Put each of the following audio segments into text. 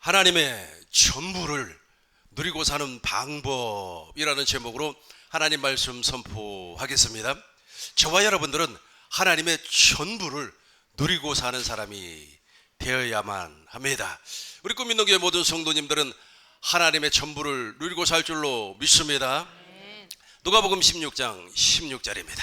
하나님의 전부를 누리고 사는 방법이라는 제목으로 하나님 말씀 선포하겠습니다. 저와 여러분들은 하나님의 전부를 누리고 사는 사람이 되어야만 합니다. 우리 꿈있는교회 모든 성도님들은 하나님의 전부를 누리고 살 줄로 믿습니다. 누가복음 16장 16절입니다.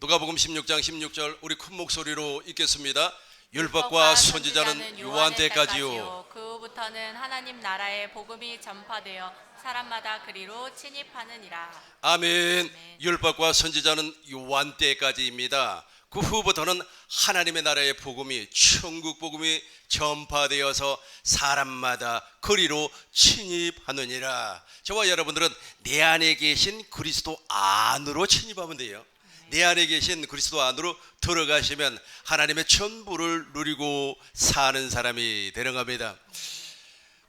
누가복음 16장 16절 우리 큰 목소리로 읽겠습니다. 율법과 선지자는 요한 때까지요. 그 후부터는 하나님 나라의 복음이 전파되어 사람마다 그리로 침입하느니라. 아멘. 율법과 선지자는 요한 때까지입니다. 그 후부터는 하나님의 나라의 복음이, 천국 복음이 전파되어서 사람마다 그리로 침입하느니라. 저와 여러분들은 내 안에 계신 그리스도 안으로 침입하면 돼요. 내 안에 계신 그리스도 안으로 들어가시면 하나님의 전부를 누리고 사는 사람이 되는 겁니다.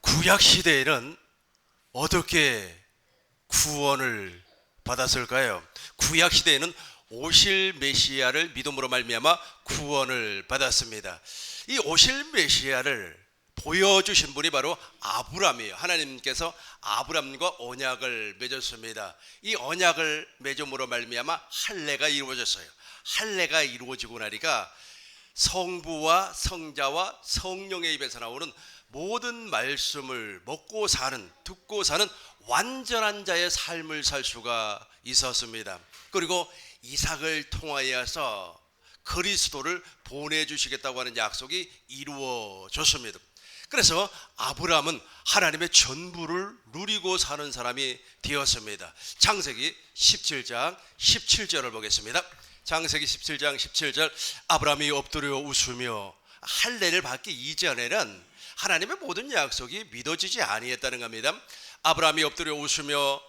구약 시대에는 어떻게 구원을 받았을까요? 구약 시대에는 오실 메시아를 믿음으로 말미암아 구원을 받았습니다. 이 오실 메시아를 보여주신 분이 바로 아브람이에요. 하나님께서 아브람과 언약을 맺었습니다. 이 언약을 맺음으로 말미암아 할례가 이루어졌어요. 할례가 이루어지고 나니까 성부와 성자와 성령의 입에서 나오는 모든 말씀을 먹고 사는, 듣고 사는 완전한 자의 삶을 살 수가 있었습니다. 그리고 이삭을 통하여서 그리스도를 보내주시겠다고 하는 약속이 이루어졌습니다. 그래서 아브라함은 하나님의 전부를 누리고 사는 사람이 되었습니다. 창세기 17장 17절을 보겠습니다. 창세기 17장 17절 아브라함이 엎드려 웃으며 할례를 받기 이전에는 하나님의 모든 약속이 믿어지지 아니했다는 겁니다. 아브라함이 엎드려 웃으며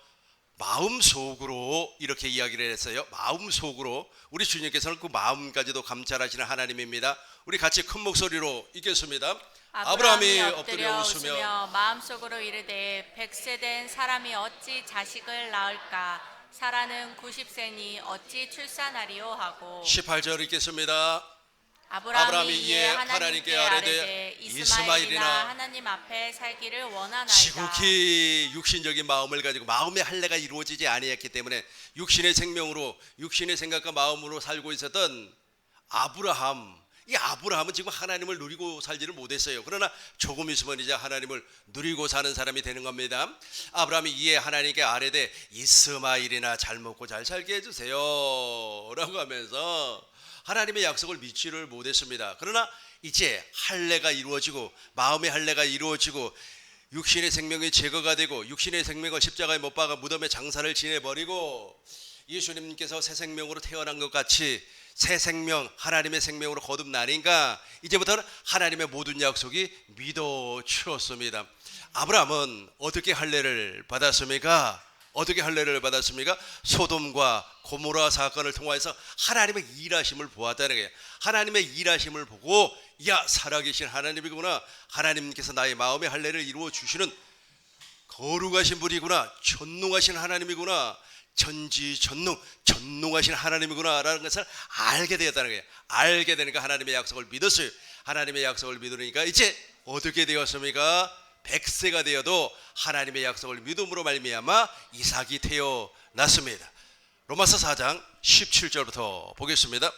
마음속으로 이렇게 이야기를 했어요. 마음속으로. 우리 주님께서는 그 마음까지도 감찰하시는 하나님입니다. 우리 같이 큰 목소리로 읽겠습니다. 아브라함이 엎드려 웃으며 마음속으로 이르되 100세 된 사람이 어찌 자식을 낳을까? 사라는 90세니 어찌 출산하리요 하고. 18절 읽겠습니다. 아브라함이 이에 하나님께 아뢰되 이스마엘이나 하나님 앞에 살기를 원하나이다. 지극히 육신적인 마음을 가지고 마음의 할례가 이루어지지 아니했기 때문에 육신의 생명으로, 육신의 생각과 마음으로 살고 있었던 아브라함, 이 아브라함은 지금 하나님을 누리고 살지를 못했어요. 그러나 조금 있으면 이제 하나님을 누리고 사는 사람이 되는 겁니다. 아브라함이 이에 하나님께 아뢰되 이스마엘이나 잘 먹고 잘 살게 해주세요 라고 하면서 하나님의 약속을 믿지를 못했습니다. 그러나 이제 할례가 이루어지고 마음의 할례가 이루어지고 육신의 생명이 제거가 되고 육신의 생명을 십자가에 못 박아 무덤에 장사를 지내버리고 예수님께서 새 생명으로 태어난 것 같이 새 생명, 하나님의 생명으로 거듭나니까 이제부터는 하나님의 모든 약속이 믿어지었습니다. 아브라함은 어떻게 할례를 받았습니까? 어떻게 할례를 받았습니까? 소돔과 고모라 사건을 통해서 하나님의 일하심을 보았다는 거예요. 하나님의 일하심을 보고 야, 살아계신 하나님이구나. 하나님께서 나의 마음의 할례를 이루어 주시는 거룩하신 분이구나. 전능하신 하나님이구나. 전능하신 하나님이구나 라는 것을 알게 되었다는 거예요. 알게 되니까 하나님의 약속을 믿었어요. 하나님의 약속을 믿으니까 이제 어떻게 되었습니까? 100세가 되어도 하나님의 약속을 믿음으로 말미암아 이삭이 태어났습니다. 로마서 4장 17절부터 보겠습니다.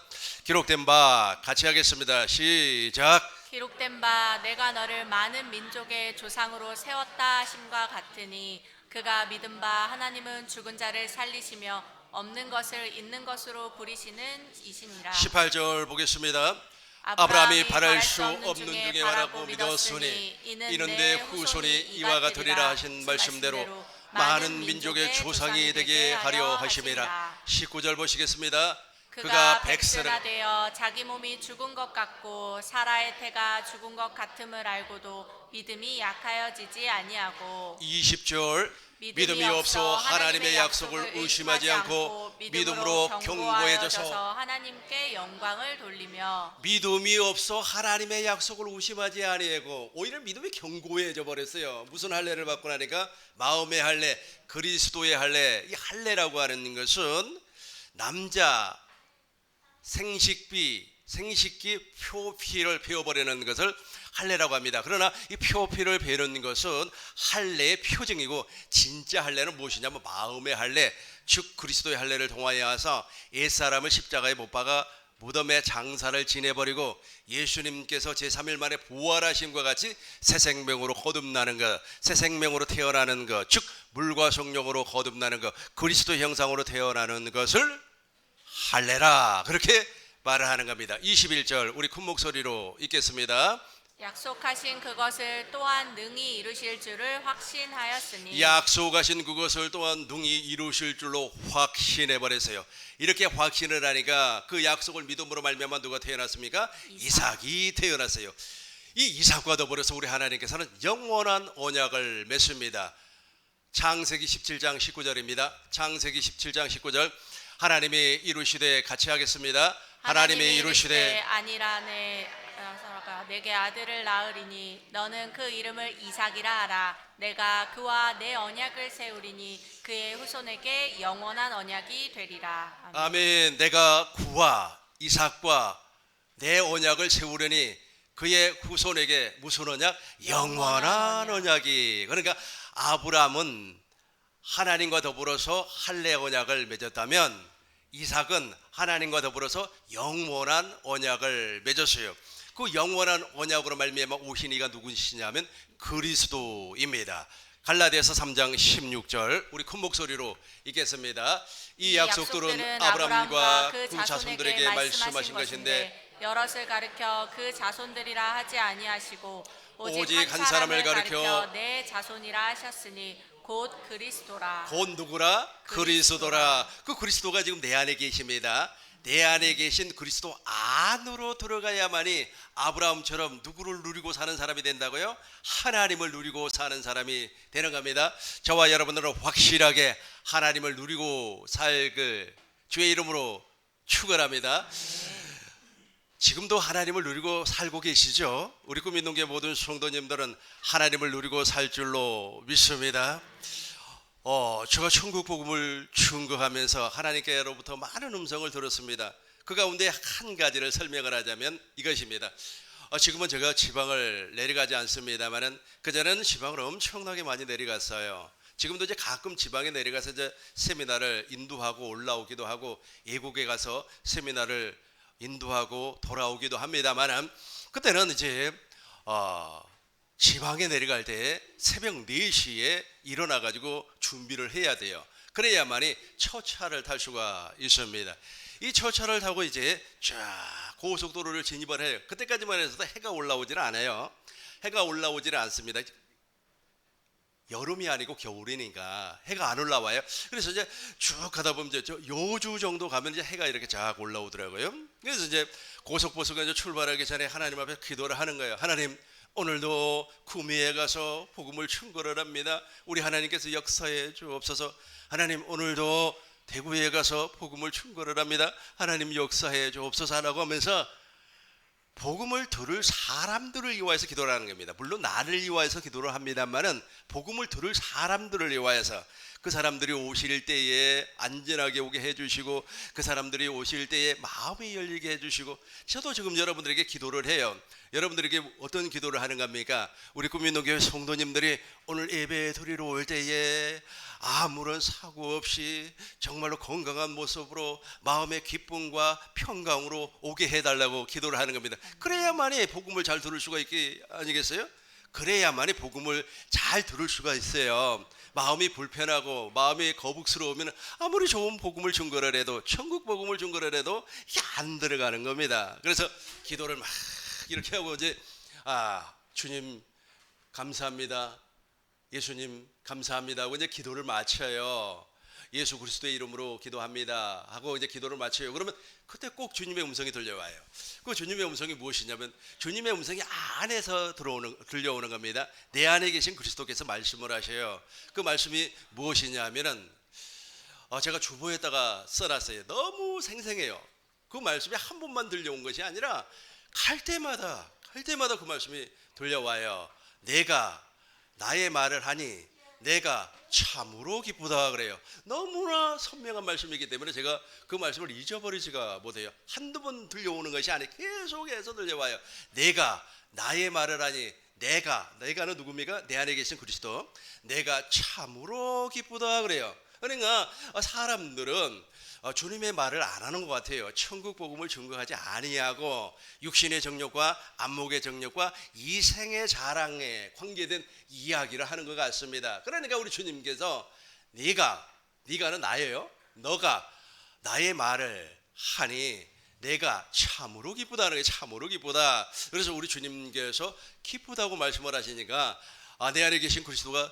기록된 바 같이 하겠습니다. 시작. 기록된 바 내가 너를 많은 민족의 조상으로 세웠다 하심과 같으니 그가 믿은 바 하나님은 죽은 자를 살리시며 없는 것을 있는 것으로 부리시는 이시니라. 18절 보겠습니다. 아브라함이 바랄 수 없는 중에 바라고 믿었으니 이는 내 후손이 이와 같으리라 하신 말씀대로 많은 민족의 조상이 되게 하려 하심이라. 19절 보시겠습니다. 그가 100세가 되어 자기 몸이 죽은 것 같고 사라의 태가 죽은 것 같음을 알고도 믿음이 약하여지지 아니하고. 20절 믿음이 없어 하나님의 약속을 의심하지 않고 믿음으로 견고해져서 하나님께 영광을 돌리며. 믿음이 없어 하나님의 약속을 의심하지 아니하고 오히려 믿음이 견고해져 버렸어요. 무슨 할례를 받고 나니까 마음의 할례, 그리스도의 할례. 이 할례라고 하는 것은 남자 생식기 표피를 베어버리는 것을 할례라고 합니다. 그러나 이 표피를 베는 것은 할례의 표징이고 진짜 할례는 무엇이냐면 마음의 할례, 즉 그리스도의 할례를 통하여서 옛사람을 십자가에 못 박아 무덤의 장사를 지내버리고 예수님께서 제3일 만에 부활하심과 같이 새 생명으로 거듭나는 것, 새 생명으로 태어나는 것, 즉 물과 성령으로 거듭나는 것, 그리스도 형상으로 태어나는 것을 할례라, 그렇게 말을 하는 겁니다. 21절 우리 큰 목소리로 읽겠습니다. 약속하신 그것을 또한 능히 이루실 줄을 확신하였으니 약속하신 그것을 또한 능히 이루실 줄로 확신해 버렸어요. 이렇게 확신을 하니까 그 약속을 믿음으로 말미암아 누가 태어났습니까? 이삭이 태어났어요. 이 이삭과 더불어서 우리 하나님께서는 영원한 언약을 맺습니다. 창세기 17장 19절입니다. 창세기 17장 19절 하나님이 이루시되 같이 하겠습니다. 하나님이 이루시되 아니라 내게 아들을 낳으리니 너는 그 이름을 이삭이라 하라. 내가 그와 내 언약을 세우리니 그의 후손에게 영원한 언약이 되리라. 아멘. 아멘. 내가 그와 이삭과 내 언약을 세우려니 그의 후손에게 무슨 언약? 영원한 언약이. 그러니까 아브라함은 하나님과 더불어서 할례 언약을 맺었다면 이삭은 하나님과 더불어서 영원한 언약을 맺었어요. 그 영원한 언약으로 말미암아 오신 이가 누구시냐면 그리스도입니다. 갈라디아서 3장 16절 우리 큰 목소리로 읽겠습니다. 이 약속들은 아브라함과 그 자손들에게 말씀하신 것인데 여럿을 가르쳐 그 자손들이라 하지 아니하시고 오직 한 사람을 가르쳐 내 자손이라 하셨으니 곧 그리스도라. 곧 누구라? 그리스도라. 그 그리스도가 지금 내 안에 계십니다. 내 안에 계신 그리스도 안으로 들어가야만이 아브라함처럼 누구를 누리고 사는 사람이 된다고요? 하나님을 누리고 사는 사람이 되는 겁니다. 저와 여러분들은 확실하게 하나님을 누리고 살길 주의 이름으로 축원합니다. 지금도 하나님을 누리고 살고 계시죠? 우리 꿈인동교회 모든 성도님들은 하나님을 누리고 살 줄로 믿습니다. 제가 천국 복음을 증거하면서 하나님께로부터 많은 음성을 들었습니다. 그 가운데 한 가지를 설명을 하자면 이것입니다. 지금은 제가 지방을 내려가지 않습니다만은 그전에는 지방을 엄청나게 많이 내려갔어요. 지금도 이제 가끔 지방에 내려가서 이제 세미나를 인도하고 올라오기도 하고 예국에 가서 세미나를 인도하고 돌아오기도 합니다만은 그때는 이제 지방에 내려갈 때 새벽 4시에 일어나 가지고 준비를 해야 돼요. 그래야만이 첫 차를 탈 수가 있습니다. 이 첫 차를 타고 이제 쫙 고속도로를 진입을 해요. 그때까지만 해서도 해가 올라오지는 않아요. 해가 올라오지는 않습니다. 여름이 아니고 겨울이니까 해가 안 올라와요. 그래서 이제 쭉 가다 보면 이제 요주 정도 가면 이제 해가 이렇게 쫙 올라오더라고요. 그래서 이제 고속버스가 이제 출발하기 전에 하나님 앞에 기도를 하는 거예요. 하나님, 오늘도 구미에 가서 복음을 충고를 합니다. 우리 하나님께서 역사해 주옵소서. 하나님, 오늘도 대구에 가서 복음을 충고를 합니다. 하나님 역사해 주옵소서 하라고 하면서 복음을 들을 사람들을 위하여서 기도를 하는 겁니다. 물론 나를 위하여서 기도를 합니다만은 복음을 들을 사람들을 위하여서 그 사람들이 오실 때에 안전하게 오게 해주시고 그 사람들이 오실 때에 마음이 열리게 해주시고 저도 지금 여러분들에게 기도를 해요. 여러분들에게 어떤 기도를 하는 겁니까? 우리 꿈인동교회 성도님들이 오늘 예배 드리러 올 때에 아무런 사고 없이 정말로 건강한 모습으로 마음의 기쁨과 평강으로 오게 해달라고 기도를 하는 겁니다. 그래야만이 복음을 잘 들을 수가 있기 아니겠어요? 그래야만이 복음을 잘 들을 수가 있어요. 마음이 불편하고 마음이 거북스러우면 아무리 좋은 복음을 증거를 해도 천국 복음을 증거를 해도 이게 안 들어가는 겁니다. 그래서 기도를 막 이렇게 하고 이제 주님 감사합니다. 예수님 감사합니다 하고 이제 기도를 마쳐요. 예수 그리스도의 이름으로 기도합니다 하고 이제 기도를 마쳐요. 그러면 그때 꼭 주님의 음성이 들려와요. 그 주님의 음성이 무엇이냐면 주님의 음성이 안에서 들려오는 겁니다. 내 안에 계신 그리스도께서 말씀을 하셔요. 그 말씀이 무엇이냐면은 제가 주보에다가 써놨어요. 너무 생생해요. 그 말씀이 한 번만 들려온 것이 아니라 갈 때마다 그 말씀이 들려와요. 내가 나의 말을 하니 내가 참으로 기쁘다 그래요. 너무나 선명한 말씀이기 때문에 제가 그 말씀을 잊어버리지가 못해요. 한두 번 들려오는 것이 아니고 계속해서 들려와요. 내가 나의 말을 하니 내가는 누굽니까? 내 안에 계신 그리스도. 내가 참으로 기쁘다 그래요. 그러니까 사람들은 주님의 말을 안 하는 것 같아요. 천국 복음을 증거하지 아니하고 육신의 정욕과 안목의 정욕과 이생의 자랑에 관계된 이야기를 하는 것 같습니다. 그러니까 우리 주님께서 네가는 나예요. 너가 나의 말을 하니 내가 참으로 기쁘다는 거예요. 참으로 기쁘다. 그래서 우리 주님께서 기쁘다고 말씀을 하시니까 내 안에 계신 그리스도가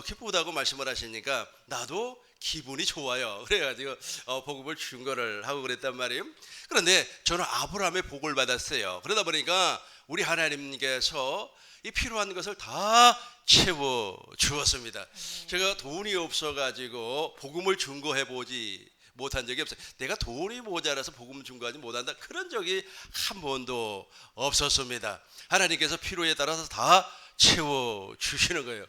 기쁘다고 말씀을 하시니까 나도 기분이 좋아요. 그래가지고 복음을 증거를 하고 그랬단 말이에요. 그런데 저는 아브라함의 복을 받았어요. 그러다 보니까 우리 하나님께서 이 필요한 것을 다 채워 주었습니다. 제가 돈이 없어가지고 복음을 증거해 보지 못한 적이 없어요. 내가 돈이 모자라서 복음 증거하지 못한다 그런 적이 한 번도 없었습니다. 하나님께서 필요에 따라서 다 채워 주시는 거예요.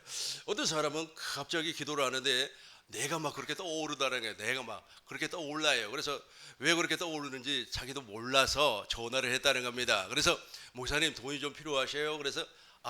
어떤 사람은 갑자기 기도를 하는데 내가 막 그렇게 떠오르다는 거예요. 내가 막 그렇게 떠올라요. 그래서 왜 그렇게 떠오르는지 자기도 몰라서 전화를 했다는 겁니다. 그래서 목사님 돈이 좀 필요하세요? 그래서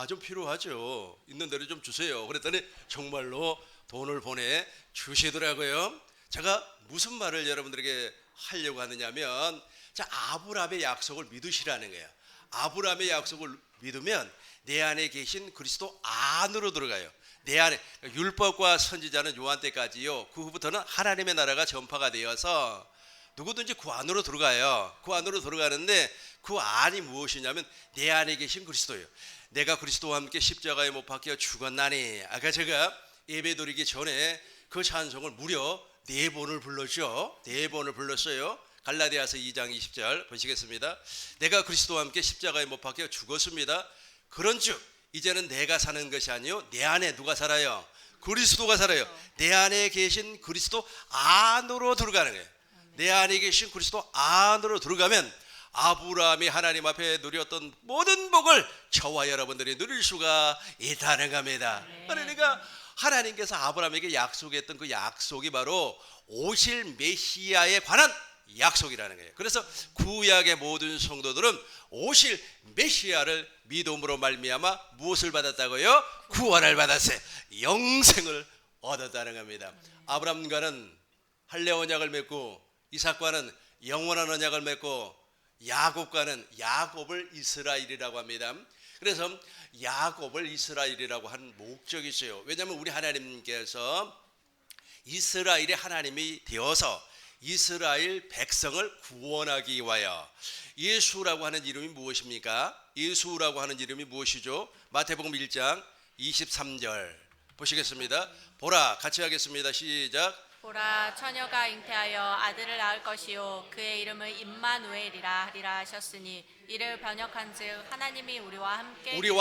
좀 필요하죠. 있는 대로 좀 주세요. 그랬더니 정말로 돈을 보내 주시더라고요. 제가 무슨 말을 여러분들에게 하려고 하느냐면 자, 아브라함의 약속을 믿으시라는 거예요. 아브라함의 약속을 믿으면 내 안에 계신 그리스도 안으로 들어가요. 내 안에 율법과 선지자는 요한 때까지요. 그 후부터는 하나님의 나라가 전파가 되어서 누구든지 그 안으로 들어가요. 그 안으로 들어가는데 그 안이 무엇이냐면 내 안에 계신 그리스도예요. 내가 그리스도와 함께 십자가에 못 박혀 죽었나니. 아까 제가 예배 드리기 전에 그 찬송을 무려 4번을 불렀죠. 4번을 불렀어요. 갈라디아서 2장 20절 보시겠습니다. 내가 그리스도와 함께 십자가에 못 박혀 죽었습니다. 그런즉 이제는 내가 사는 것이 아니요 내 안에 누가 살아요? 그리스도가 살아요. 내 안에 계신 그리스도 안으로 들어가는 거예요. 내 안에 계신 그리스도 안으로 들어가면 아브라함이 하나님 앞에 누렸던 모든 복을 저와 여러분들이 누릴 수가 있다는 겁니다. 그러니까 하나님께서 아브라함에게 약속했던 그 약속이 바로 오실 메시아에 관한 약속이라는 거예요. 그래서 구약의 모든 성도들은 오실 메시아를 믿음으로 말미암아 무엇을 받았다고요? 구원을 받았어요. 영생을 얻었다는 겁니다. 아브라함과는 할례 언약을 맺고 이삭과는 영원한 언약을 맺고 야곱과는 야곱을 이스라엘이라고 합니다. 그래서 야곱을 이스라엘이라고 한 목적이 있어요. 왜냐하면 우리 하나님께서 이스라엘의 하나님이 되어서 이스라엘 백성을 구원하기 위하여 예수라고 하는 이름이 무엇입니까? 예수라고 하는 이름이 무엇이죠? 마태복음 1장 23절 보시겠습니다. 보라, 같이 하겠습니다. 시작. 보라 처녀가 잉태하여 아들을 낳을 것이요 그의 이름을 임마누엘이라 하리라 하셨으니 이를 번역한즉 하나님이 우리와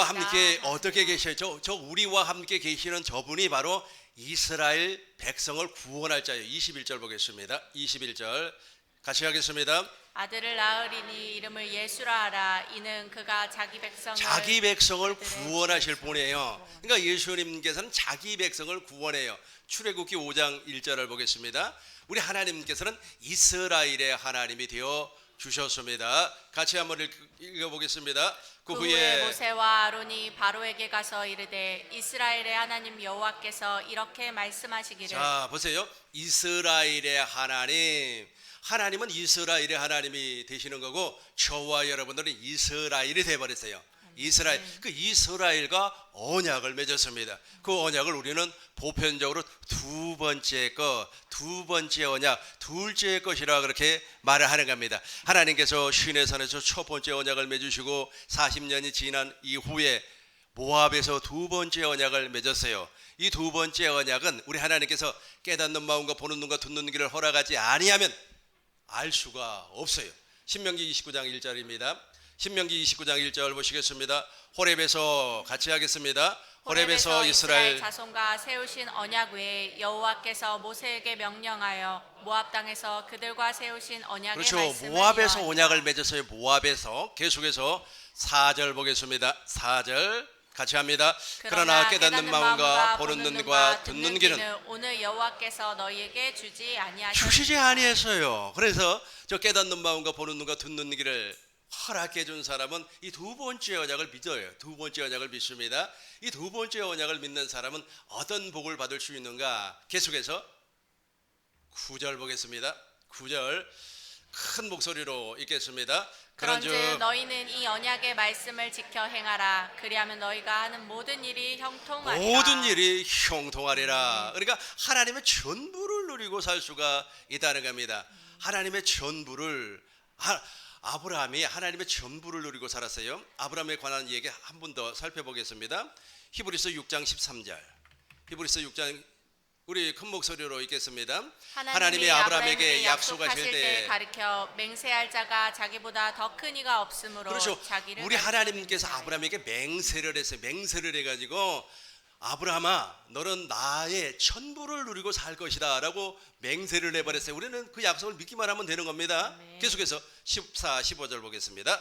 함께 어떻게 계셔요? 저 우리와 함께 계시는 저분이 바로 이스라엘 백성을 구원할 자예요. 21절 보겠습니다. 21절 같이 하겠습니다. 아들을 낳으리니 이름을 예수라 하라. 이는 그가 자기 백성을 구원하실 분이에요. 그러니까 예수님께서는 자기 백성을 구원해요. 출애굽기 5장 1절을 보겠습니다. 우리 하나님께서는 이스라엘의 하나님이 되어 주셨습니다. 같이 한번 읽어보겠습니다. 그 후에 모세와 아론이 바로에게 가서 이르되 이스라엘의 하나님 여호와께서 이렇게 말씀하시기를. 자 보세요. 이스라엘의 하나님은 이스라엘의 하나님이 되시는 거고 저와 여러분들은 이스라엘이 되어버렸어요. 이스라엘, 그 이스라엘과 언약을 맺었습니다. 그 언약을 우리는 보편적으로 두 번째 언약, 둘째 것이라 그렇게 말을 하는 겁니다. 하나님께서 시내산에서 첫 번째 언약을 맺으시고 40년이 지난 이후에 모압에서 두 번째 언약을 맺었어요. 이 두 번째 언약은 우리 하나님께서 깨닫는 마음과 보는 눈과 듣는 귀를 허락하지 아니하면 알 수가 없어요. 신명기 29장 1절입니다. 신명기 29장 1절 보시겠습니다. 호렙에서 같이 하겠습니다. 호렙에서 이스라엘 자손과 세우신 언약 외에 여호와께서 모세에게 명령하여 모압 땅에서 그들과 세우신 언약의 그렇죠. 말씀을 모압에서 이어하니라. 언약을 맺었어요. 모압에서 계속해서 4절 보겠습니다. 4절 같이 합니다. 그러나 깨닫는 마음과 보는 눈과 듣는 귀는 오늘 여호와께서 너희에게 주지 아니하셨느니라. 주시지 아니했어요. 그래서 저 깨닫는 마음과 보는 눈과 듣는 귀를 허락해 준 사람은 이 두 번째 언약을 믿어요. 두 번째 언약을 믿습니다. 이 두 번째 언약을 믿는 사람은 어떤 복을 받을 수 있는가? 계속해서 9절 보겠습니다. 9절 큰 목소리로 읽겠습니다. 그런즉 너희는 이 언약의 말씀을 지켜 행하라. 그리하면 너희가 하는 모든 일이 형통하리라. 모든 일이 형통하리라. 그러니까 하나님의 전부를 누리고 살 수가 있다는 겁니다. 하나님의 전부를 아브라함이 하나님의 전부를 누리고 살았어요. 아브라함에 관한 얘기 한 번 더 살펴보겠습니다. 히브리서 6장 13절. 히브리서 6장 우리 큰 목소리로 읽겠습니다. 하나님이 아브라함에게 약속하실 때 가르쳐 맹세할 자가 자기보다 더 큰 이가 없으므로 그렇죠. 자기를 우리 하나님께서 아브라함에게 맹세를 했어요. 맹세를 해가지고 아브라함아 너는 나의 전부를 누리고 살 것이다 라고 맹세를 해버렸어요. 우리는 그 약속을 믿기만 하면 되는 겁니다. 계속해서 14, 15절 보겠습니다.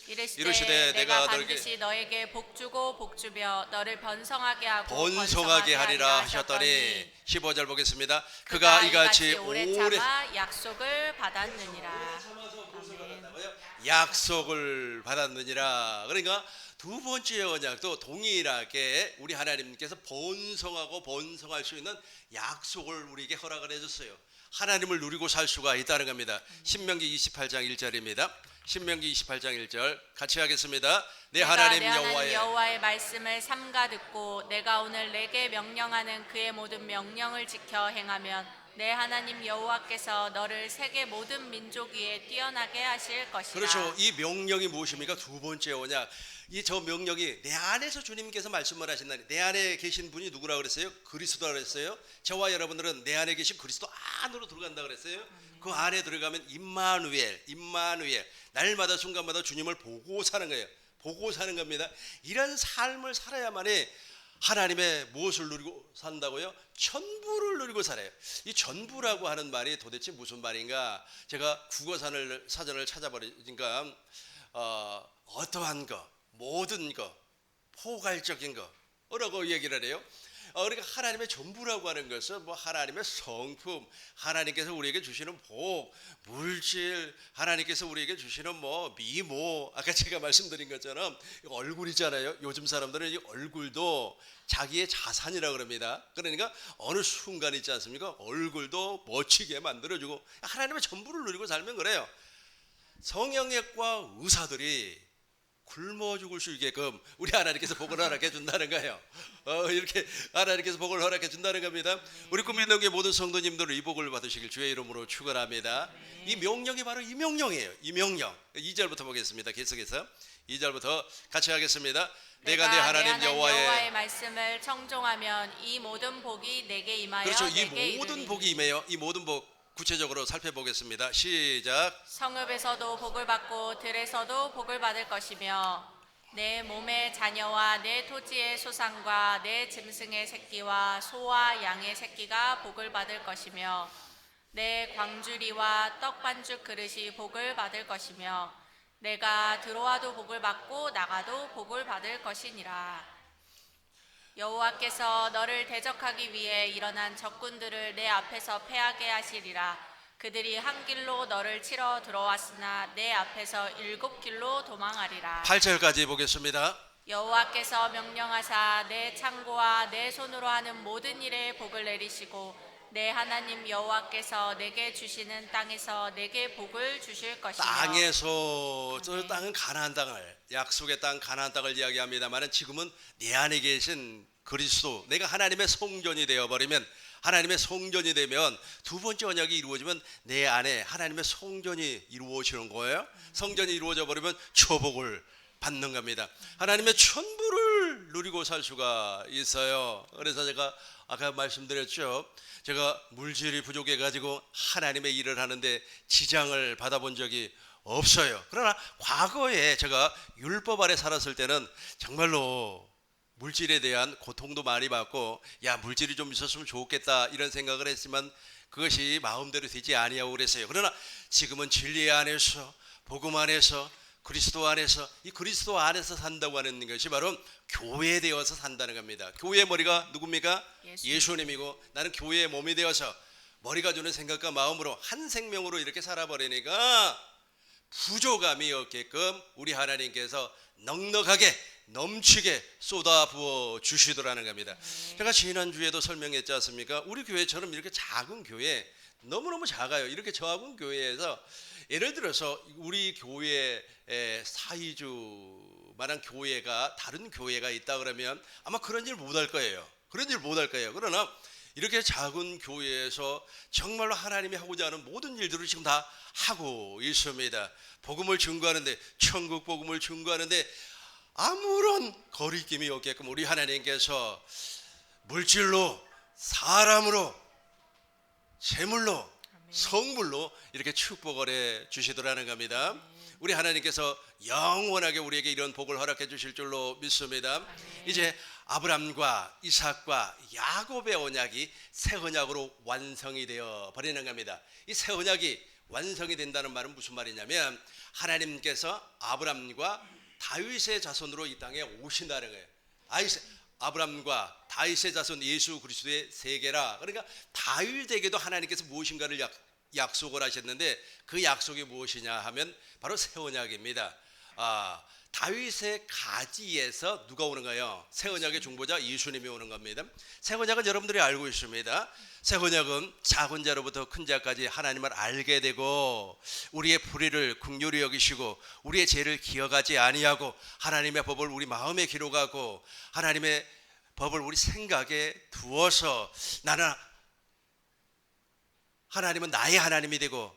이르시되 내가 반드시 너에게 복주고 복주며 너를 번성하게 하고 번성하게 하리라 하셨더니 15절 보겠습니다. 그가 이같이 오래 참아 약속을 받았느니라. 아멘. 약속을 받았느니라. 그러니까 두 번째 언약도 동일하게 우리 하나님께서 번성하고 번성할 수 있는 약속을 우리에게 허락을 해줬어요. 하나님을 누리고 살 수가 있다는 겁니다. 신명기 28장 1절입니다. 신명기 28장 1절 같이 하겠습니다. 내 하나님 여호와의 말씀을 삼가 듣고 내가 오늘 내게 명령하는 그의 모든 명령을 지켜 행하면 내 하나님 여호와께서 너를 세계 모든 민족 위에 뛰어나게 하실 것이다. 그렇죠. 이 명령이 무엇입니까? 두 번째 언약. 이 저 명령이 내 안에서 주님께서 말씀을 하신다니. 내 안에 계신 분이 누구라 그랬어요? 그리스도라 그랬어요. 저와 여러분들은 내 안에 계신 그리스도 안으로 들어간다 그랬어요. 그 안에 들어가면 임마누엘 날마다 순간마다 주님을 보고 사는 거예요. 보고 사는 겁니다. 이런 삶을 살아야만이 하나님의 무엇을 누리고 산다고요? 전부를 누리고 살아요. 이 전부라고 하는 말이 도대체 무슨 말인가? 제가 국어 사전을 찾아보니까 어떠한 거, 모든 거, 포괄적인 거라고 얘기를 해요. 그러니까 하나님의 전부라고 하는 것은 뭐 하나님의 성품, 하나님께서 우리에게 주시는 복, 물질, 하나님께서 우리에게 주시는 뭐 미모, 아까 제가 말씀드린 것처럼 얼굴이잖아요. 요즘 사람들은 이 얼굴도 자기의 자산이라고 그럽니다. 그러니까 어느 순간 있지 않습니까? 얼굴도 멋지게 만들어주고 하나님의 전부를 누리고 살면 그래요. 성형외과 의사들이 굶어 죽을 수 있게끔 우리 하나님께서 복을 허락해 준다는 거예요. 이렇게 하나님께서 복을 허락해 준다는 겁니다. 우리 국민동계 모든 성도님들 이 복을 받으시길 주의 이름으로 축원합니다. 이 명령이 바로 이 명령이에요. 이 명령. 2절부터 보겠습니다. 계속해서 2절부터 같이 하겠습니다. 내가 내 하나님 여호와의 말씀을 청종하면 이 모든 복이 내게 임하여 그렇죠. 이 내게 모든 이르리니. 복이 임해요. 이 모든 복 구체적으로 살펴보겠습니다. 시작. 성읍에서도 복을 받고 들에서도 복을 받을 것이며 내 몸의 자녀와 내 토지의 소산과 내 짐승의 새끼와 소와 양의 새끼가 복을 받을 것이며 내 광주리와 떡반죽 그릇이 복을 받을 것이며 내가 들어와도 복을 받고 나가도 복을 받을 것이니라. 여호와께서 너를 대적하기 위해 일어난 적군들을 내 앞에서 패하게 하시리라. 그들이 한 길로 너를 치러 들어왔으나 내 앞에서 7길로 도망하리라. 8절까지 보겠습니다. 여호와께서 명령하사 내 창고와 내 손으로 하는 모든 일에 복을 내리시고 내 하나님 여호와께서 내게 주시는 땅에서 내게 복을 주실 것이며 땅에서 저 땅은 가나안 땅을 약속의 땅 가나안 땅을 이야기합니다만 지금은 내 안에 계신 그리스도 내가 하나님의 성전이 되어버리면 하나님의 성전이 되면 두 번째 언약이 이루어지면 내 안에 하나님의 성전이 이루어지는 거예요. 성전이 이루어져 버리면 초복을 받는 겁니다. 하나님의 전부를 누리고 살 수가 있어요. 그래서 제가 아까 말씀드렸죠. 제가 물질이 부족해 가지고 하나님의 일을 하는데 지장을 받아본 적이 없어요. 그러나 과거에 제가 율법 아래 살았을 때는 정말로 물질에 대한 고통도 많이 받고 야 물질이 좀 있었으면 좋겠다 이런 생각을 했지만 그것이 마음대로 되지 아니하고 그랬어요. 그러나 지금은 진리 안에서 복음 안에서 그리스도 안에서, 이 그리스도 안에서 산다고 하는 것이 바로 교회 되어서 산다는 겁니다. 교회의 머리가 누굽니까? 예수님이고 나는 교회의 몸이 되어서 머리가 주는 생각과 마음으로 한 생명으로 이렇게 살아버리니까 부족함이 없게끔 우리 하나님께서 넉넉하게 넘치게 쏟아 부어 주시더라는 겁니다. 제가 지난주에도 설명했지 않습니까? 우리 교회처럼 이렇게 작은 교회, 너무너무 작아요. 이렇게 작은 교회에서 예를 들어서 우리 교회에 사이주만한 교회가 다른 교회가 있다 그러면 아마 그런 일 못할 거예요. 그런 일 못할 거예요. 그러나 이렇게 작은 교회에서 정말로 하나님이 하고자 하는 모든 일들을 지금 다 하고 있습니다. 복음을 증거하는데, 천국 복음을 증거하는데 아무런 거리낌이 없게끔 우리 하나님께서 물질로, 사람으로, 재물로, 성물로 이렇게 축복을 해 주시더라는 겁니다. 우리 하나님께서 영원하게 우리에게 이런 복을 허락해 주실 줄로 믿습니다. 이제 아브람과 이삭과 야곱의 언약이 새 언약으로 완성이 되어 버리는 겁니다. 이 새 언약이 완성이 된다는 말은 무슨 말이냐면 하나님께서 아브람과 다윗의 자손으로 이 땅에 오신다는 거예요. 아브람과 다윗의 자손 예수 그리스도의 세계라. 그러니까 다윗에게도 하나님께서 무엇인가를 약속을 하셨는데 그 약속이 무엇이냐 하면 바로 새 언약입니다. 다윗의 가지에서 누가 오는 거예요? 새 언약의 중보자 예수님이 오는 겁니다. 새 언약은 여러분들이 알고 있습니다. 새 언약은 작은 자로부터 큰 자까지 하나님을 알게 되고 우리의 불의를 긍휼히 여기시고 우리의 죄를 기억하지 아니하고 하나님의 법을 우리 마음에 기록하고 하나님의 법을 우리 생각에 두어서 나는 하나님은 나의 하나님이 되고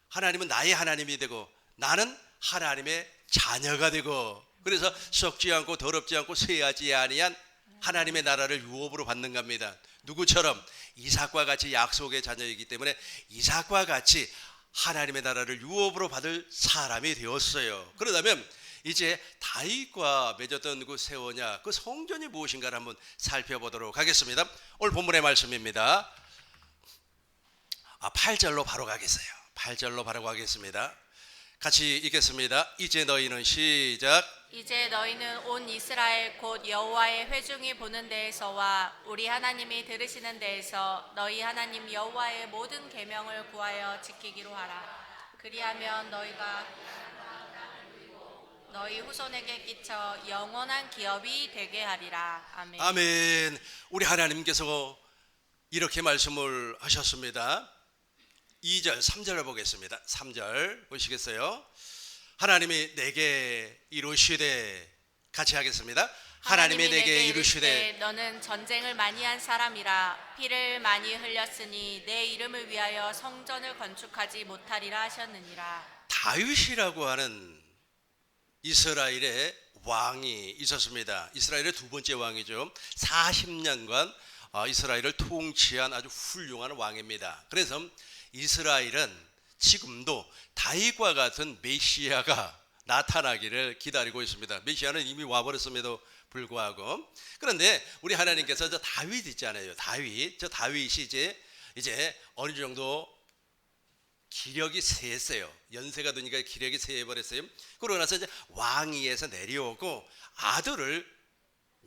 하나님은 나의 하나님이 되고 나는 하나님의 자녀가 되고 그래서 썩지 않고 더럽지 않고 쇠하지 아니한 하나님의 나라를 유업으로 받는 겁니다. 누구처럼? 이삭과 같이 약속의 자녀이기 때문에 이삭과 같이 하나님의 나라를 유업으로 받을 사람이 되었어요. 그러다면 이제 다윗과 맺었던 그 새 언약, 그 성전이 무엇인가를 한번 살펴보도록 하겠습니다. 오늘 본문의 말씀입니다. 8절로 바로 가겠어요. 8절로 바로 가겠습니다. 같이 읽겠습니다. 이제 너희는 시작. 이제 너희는 온 이스라엘 곧 여호와의 회중이 보는 데에서와 우리 하나님이 들으시는 데에서 너희 하나님 여호와의 모든 계명을 구하여 지키기로 하라. 그리하면 너희가 너희 후손에게 끼쳐 영원한 기업이 되게 하리라. 아멘. 아멘. 우리 하나님께서 이렇게 말씀을 하셨습니다. 2절, 3절을 보겠습니다. 3절 보시겠어요? 하나님이 내게 이루시되, 같이 하겠습니다. 하나님이 내게 이루시되 너는 전쟁을 많이 한 사람이라 피를 많이 흘렸으니 내 이름을 위하여 성전을 건축하지 못하리라 하셨느니라. 다윗이라고 하는 이스라엘의 왕이 있었습니다. 이스라엘의 두 번째 왕이죠. 40년간 이스라엘을 통치한 아주 훌륭한 왕입니다. 그래서 이스라엘은 지금도 다윗과 같은 메시아가 나타나기를 기다리고 있습니다. 메시아는 이미 와버렸음에도 불구하고. 그런데 우리 하나님께서 저 다윗 있잖아요. 저 다윗이 이제 어느 정도 기력이 쇠했어요. 연세가 드니까 기력이 쇠해버렸어요. 그러고 나서 이제 왕위에서 내려오고 아들을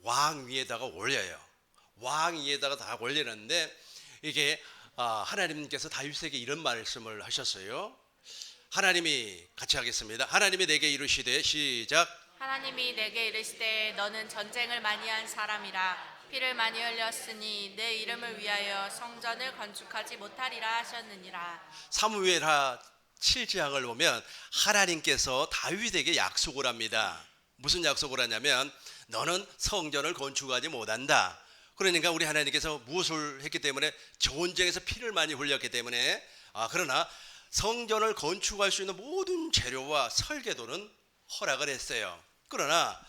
왕 위에다가 올려요. 왕 위에다가 다 올리는데 이게 하나님께서 다윗에게 이런 말씀을 하셨어요. 하나님이, 같이 하겠습니다. 하나님이 내게 이르시되, 시작. 하나님이 내게 이르시되 너는 전쟁을 많이 한 사람이라 피를 많이 흘렸으니 내 이름을 위하여 성전을 건축하지 못하리라 하셨느니라. 사무엘하 7장을 보면 하나님께서 다윗에게 약속을 합니다. 무슨 약속을 하냐면 너는 성전을 건축하지 못한다. 그러니까 우리 하나님께서 무엇을 했기 때문에 전쟁에서 피를 많이 흘렸기 때문에 그러나 성전을 건축할 수 있는 모든 재료와 설계도는 허락을 했어요. 그러나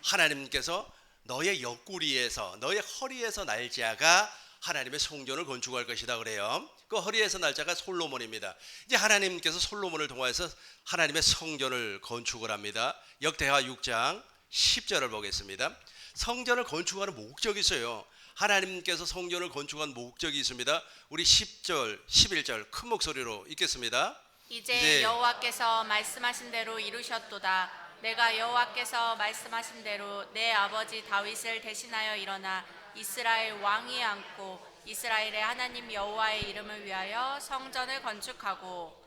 하나님께서 너의 옆구리에서 너의 허리에서 날 자가 하나님의 성전을 건축할 것이다 그래요. 그 허리에서 날 자가 솔로몬입니다. 이제 하나님께서 솔로몬을 통해서 하나님의 성전을 건축을 합니다. 역대하 6장 10절을 보겠습니다. 성전을 건축하는 목적이 있어요. 하나님께서 성전을 건축한 목적이 있습니다. 우리 10절, 11절 큰 목소리로 읽겠습니다. 이제 여호와께서 말씀하신 대로 이루셨도다. 내가 여호와께서 말씀하신 대로 내 아버지 다윗을 대신하여 일어나 이스라엘 왕이 앉고 이스라엘의 하나님 여호와의 이름을 위하여 성전을 건축하고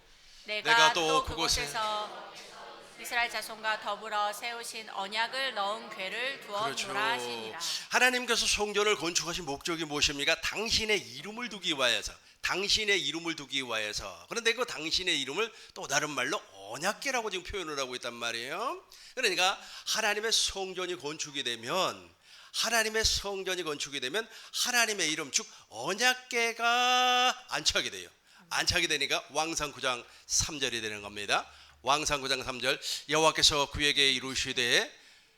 내가 또 그곳에서 이스라엘 자손과 더불어 세우신 언약을 넣은 궤를 두었노라 하시니라. 하나님께서 성전을 건축하신 목적이 무엇입니까? 당신의 이름을 두기 위하여서. 당신의 이름을 두기 위하여서. 그런데 그 당신의 이름을 또 다른 말로 언약궤라고 지금 표현을 하고 있단 말이에요. 그러니까 하나님의 성전이 건축이 되면 하나님의 이름 즉 언약궤가 안착이 돼요. 안착이 되니까 왕상 9장 3절이 되는 겁니다. 왕상 9장 3절 여호와께서 그에게 이루시되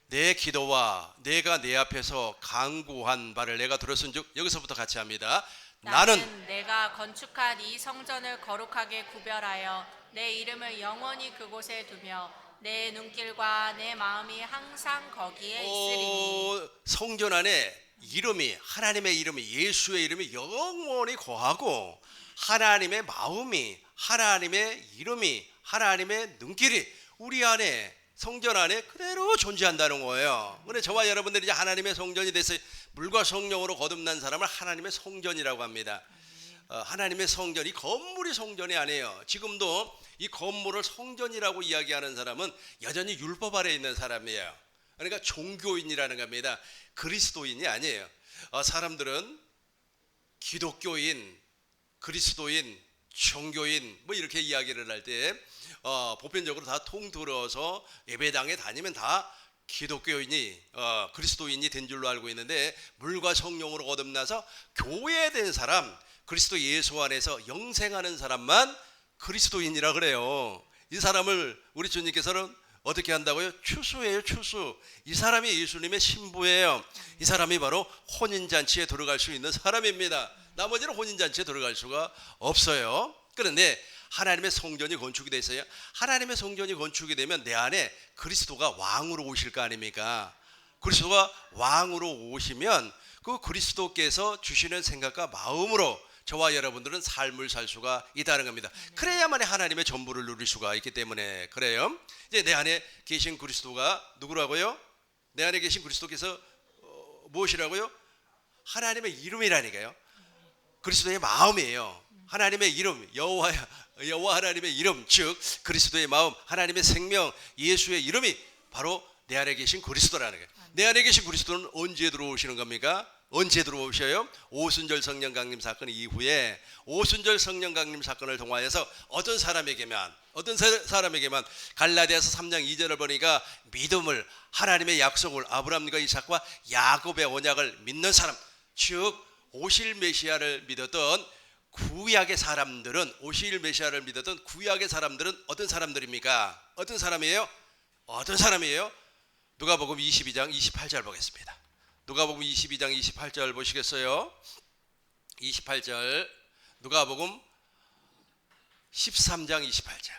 내 기도와 내가 내 앞에서 간구한 바를 내가 들었은즉 여기서부터 같이 합니다. 나는 내가 건축한 이 성전을 거룩하게 구별하여 내 이름을 영원히 그곳에 두며 내 눈길과 내 마음이 항상 거기에 있으리니. 성전 안에 이름이 하나님의 이름이 예수의 이름이 영원히 거하고 하나님의 마음이 하나님의 이름이 하나님의 눈길이 우리 안에 성전 안에 그대로 존재한다는 거예요. 근데 저와 여러분들이 이제 하나님의 성전이 돼서 물과 성령으로 거듭난 사람을 하나님의 성전이라고 합니다. 하나님의 성전이 건물이 성전이 아니에요. 지금도 이 건물을 성전이라고 이야기하는 사람은 여전히 율법 아래 있는 사람이에요. 그러니까 종교인이라는 겁니다. 그리스도인이 아니에요. 사람들은 기독교인, 그리스도인, 종교인 뭐 이렇게 이야기를 할 때 보편적으로 다 통틀어서 예배당에 다니면 다 기독교인이 그리스도인이 된 줄로 알고 있는데 물과 성령으로 거듭나서 교회된 사람 그리스도 예수 안에서 영생하는 사람만 그리스도인이라 그래요. 이 사람을 우리 주님께서는 어떻게 한다고요? 추수예요, 추수. 이 사람이 예수님의 신부예요. 이 사람이 바로 혼인잔치에 들어갈 수 있는 사람입니다. 나머지는 혼인잔치에 들어갈 수가 없어요. 그런데 하나님의 성전이 건축이 돼 있어요. 하나님의 성전이 건축이 되면 내 안에 그리스도가 왕으로 오실 거 아닙니까? 그리스도가 왕으로 오시면 그 그리스도께서 주시는 생각과 마음으로 저와 여러분들은 삶을 살 수가 있다는 겁니다. 그래야만 하나님의 전부를 누릴 수가 있기 때문에 그래요. 이제 내 안에 계신 그리스도가 누구라고요? 내 안에 계신 그리스도께서 무엇이라고요? 하나님의 이름이라니까요. 그리스도의 마음이에요. 하나님의 이름, 여호와 하나님의 이름, 즉 그리스도의 마음, 하나님의 생명, 예수의 이름이 바로 내 안에 계신 그리스도라는 거예요. 내 안에 계신 그리스도는 언제 들어오시는 겁니까? 언제 들어오셔요? 오순절 성령 강림 사건 이후에 오순절 성령 강림 사건을 통하여서 어떤 사람에게만 갈라디아서 3장 2절을 보니까 믿음을 하나님의 약속을 아브라함과 이삭과 야곱의 언약을 믿는 사람, 즉 오실 메시아를 믿었던 구약의 사람들은 구약의 사람들은 어떤 사람들입니까? 어떤 사람이에요? 누가복음 22장 28절 보겠습니다. 누가복음 22장 28절 보시겠어요? 28절 누가복음 13장 28절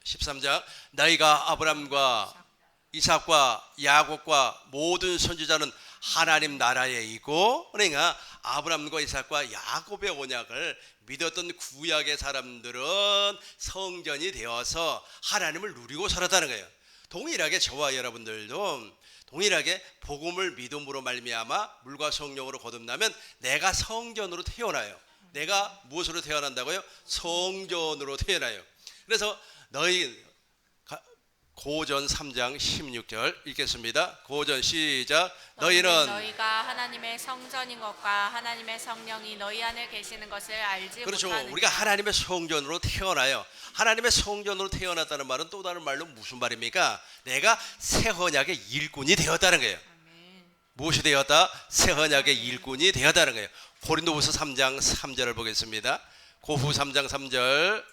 13장 너희가 아브람과 이삭과 야곱과 모든 선지자는 하나님 나라에 있고 그러니까 아브람과 이삭과 야곱의 언약을 믿었던 구약의 사람들은 성전이 되어서 하나님을 누리고 살았다는 거예요. 동일하게 저와 여러분들도 동일하게 복음을 믿음으로 말미암아 물과 성령으로 거듭나면 내가 성전으로 태어나요. 내가 무엇으로 태어난다고요? 성전으로 태어나요. 그래서 너희 고전 3장 16절 읽겠습니다. 고전 시작. 너희가 하나님의 성전인 것과 하나님의 성령이 너희 안에 계시는 것을 알지 그렇죠. 못하느냐. 우리가 하나님의 성전으로 태어나요. 하나님의 성전으로 태어났다는 말은 또 다른 말로 무슨 말입니까? 내가 새 언약의 일꾼이 되었다는 거예요. 아멘. 무엇이 되었다? 새 언약의 일꾼이 되었다는 거예요. 고린도후서 3장 3절을 보겠습니다. 고후 3장 3절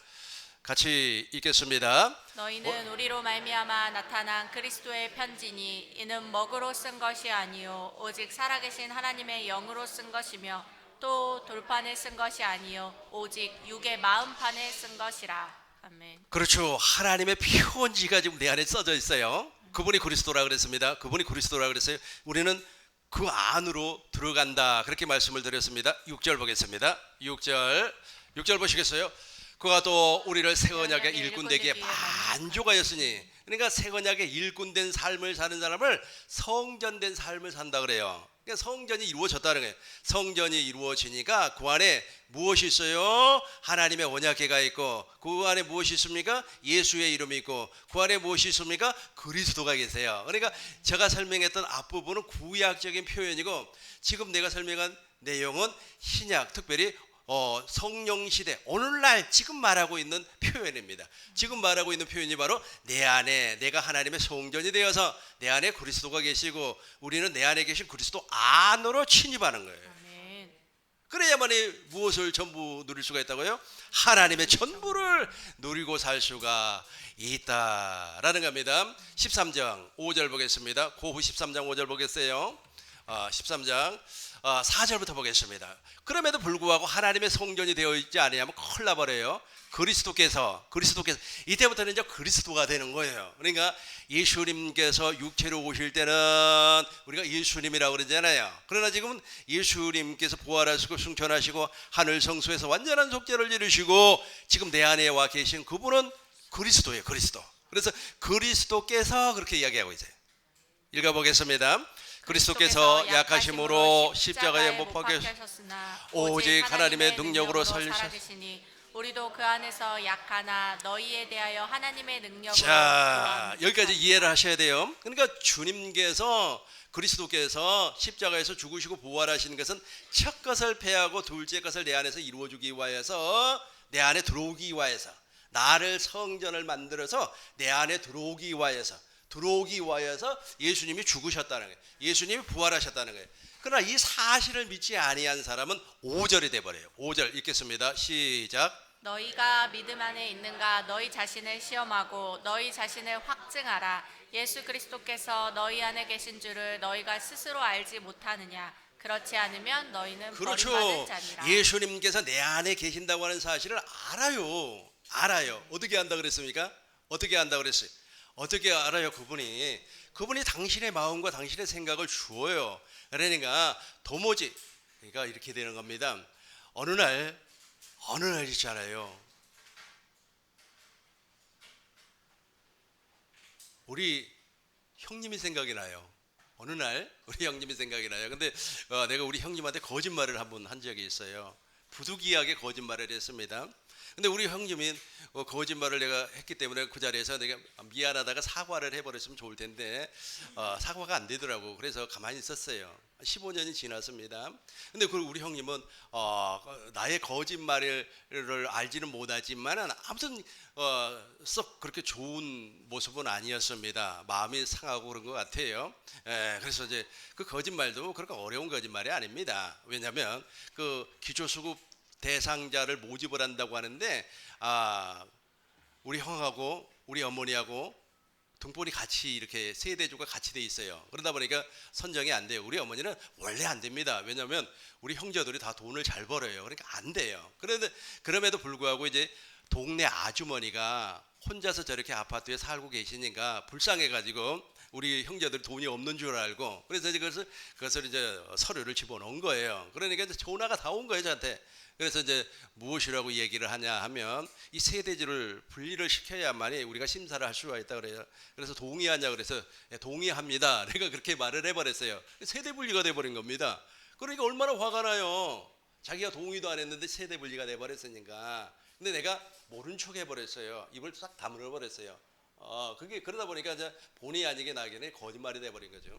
같이 읽겠습니다. 너희는 우리로 말미암아 나타난 그리스도의 편지니 이는 먹으로 쓴 것이 아니요 오직 살아계신 하나님의 영으로 쓴 것이며 또 돌판에 쓴 것이 아니요 오직 육의 마음판에 쓴 것이라. 아멘. 그렇죠. 하나님의 편지가 지금 내 안에 써져 있어요. 그분이 그리스도라 그랬습니다. 그분이 그리스도라 그랬어요. 우리는 그 안으로 들어간다 그렇게 말씀을 드렸습니다. 6절 보겠습니다. 6절 보시겠어요? 그가 또 우리를 새 언약의 언약의 일꾼 일꾼 되기에 되기에 만족하였으니, 그러니까 새 언약의 일꾼 된 삶을 사는 사람을 성전된 삶을 산다 그래요. 그러니까 성전이 이루어졌다는 거예요. 성전이 이루어지니까 그 안에 무엇이 있어요? 하나님의 언약궤가 있고, 그 안에 무엇이 있습니까? 예수의 이름이 있고, 그 안에 무엇이 있습니까? 그리스도가 계세요. 그러니까 제가 설명했던 앞부분은 구약적인 표현이고, 지금 내가 설명한 내용은 신약, 특별히 성령 시대, 오늘날 지금 말하고 있는 표현입니다. 지금 말하고 있는 표현이 바로 내 안에, 내가 하나님의 성전이 되어서 내 안에 그리스도가 계시고 우리는 내 안에 계신 그리스도 안으로 침입하는 거예요. 아멘. 그래야만이 무엇을 전부 누릴 수가 있다고요? 하나님의 전부를 누리고 살 수가 있다라는 겁니다. 13장 5절 보겠습니다. 고후 13장 5절 보겠어요. 13장 4절부터 보겠습니다. 그럼에도 불구하고 하나님의 성전이 되어 있지 아니하면 큰일 나버려요. 그리스도께서 이때부터는 이제 그리스도가 되는 거예요. 그러니까 예수님께서 육체로 오실 때는 우리가 예수님이라고 그러잖아요. 그러나 지금은 예수님께서 부활하시고 승천하시고 하늘 성소에서 완전한 속죄를 이루시고 지금 내 안에 와 계신 그분은 그리스도예요. 그리스도. 그래서 그리스도께서 그렇게 이야기하고 있어요. 읽어보겠습니다. 그리스도께서 약하심으로 십자가에 못 박히셨으나 오직 하나님의 능력으로 살리시니 우리도 그 안에서 약하나 너희에 대하여 하나님의 능력으로. 자, 여기까지 이해를 하셔야 돼요. 그러니까 주님께서, 그리스도께서 십자가에서 죽으시고 부활하시는 것은 첫 것을 패하고 둘째 것을 내 안에서 이루어주기 위하여서, 내 안에 들어오기 위하여서, 나를 성전을 만들어서 내 안에 들어오기 위하여서 예수님이 죽으셨다는 거예요. 예수님이 부활하셨다는 거예요. 그러나 이 사실을 믿지 아니한 사람은 5절이 돼버려요. 5절 읽겠습니다. 시작. 너희가 믿음 안에 있는가 너희 자신을 시험하고 너희 자신을 확증하라. 예수 그리스도께서 너희 안에 계신 줄을 너희가 스스로 알지 못하느냐. 그렇지 않으면 너희는 그렇죠. 버림받은 자니라. 예수님께서 내 안에 계신다고 하는 사실을 알아요. 어떻게 안다 그랬습니까? 어떻게 안다 그랬어요? 어떻게 알아요? 그분이 당신의 마음과 당신의 생각을 주어요. 그러니까 도무지, 그러니까 이렇게 되는 겁니다. 어느 날 있잖아요. 우리 형님이 생각이 나요. 어느 날 우리 형님이 생각이 나요. 근데 내가 우리 형님한테 거짓말을 한 번 한 적이 있어요. 부득이하게 거짓말을 했습니다. 근데 우리 형님이 거짓말을 내가 했기 때문에 그 자리에서 내가 미안하다가 사과를 해버렸으면 좋을 텐데 사과가 안 되더라고. 그래서 가만히 있었어요. 15년이 지났습니다. 근데 그 우리 형님은 나의 거짓말을 알지는 못하지만 아무튼 썩 그렇게 좋은 모습은 아니었습니다. 마음이 상하고 그런 것 같아요. 그래서 이제 그 거짓말도 그렇게 어려운 거짓말이 아닙니다. 왜냐하면 그 기초수급 대상자를 모집을 한다고 하는데 우리 형하고 우리 어머니하고 등본이 같이 이렇게 세대주가 같이 돼 있어요. 그러다 보니까 선정이 안 돼요. 우리 어머니는 원래 안 됩니다. 왜냐하면 우리 형제들이 다 돈을 잘 벌어요. 그러니까 안 돼요. 그런데 그럼에도 불구하고 이제 동네 아주머니가 혼자서 저렇게 아파트에 살고 계시니까 불쌍해가지고 우리 형제들 돈이 없는 줄 알고 그래서 이제 그것을 이제 서류를 집어넣은 거예요. 그러니까 이제 전화가 다 온 거예요, 저한테. 그래서 이제 무엇이라고 얘기를 하냐 하면 이 세대주를 분리를 시켜야만이 우리가 심사를 할 수가 있다 그래요. 그래서 동의하냐 그래서 동의합니다. 내가 그렇게 말을 해버렸어요. 세대 분리가 돼버린 겁니다. 그러니까 얼마나 화가 나요. 자기가 동의도 안 했는데 세대 분리가 돼버렸으니까. 근데 내가 모른 척 해버렸어요. 입을 싹 다물어 버렸어요. 그게 그러다 보니까 이제 본의 아니게 나에게는 거짓말이 돼버린 거죠.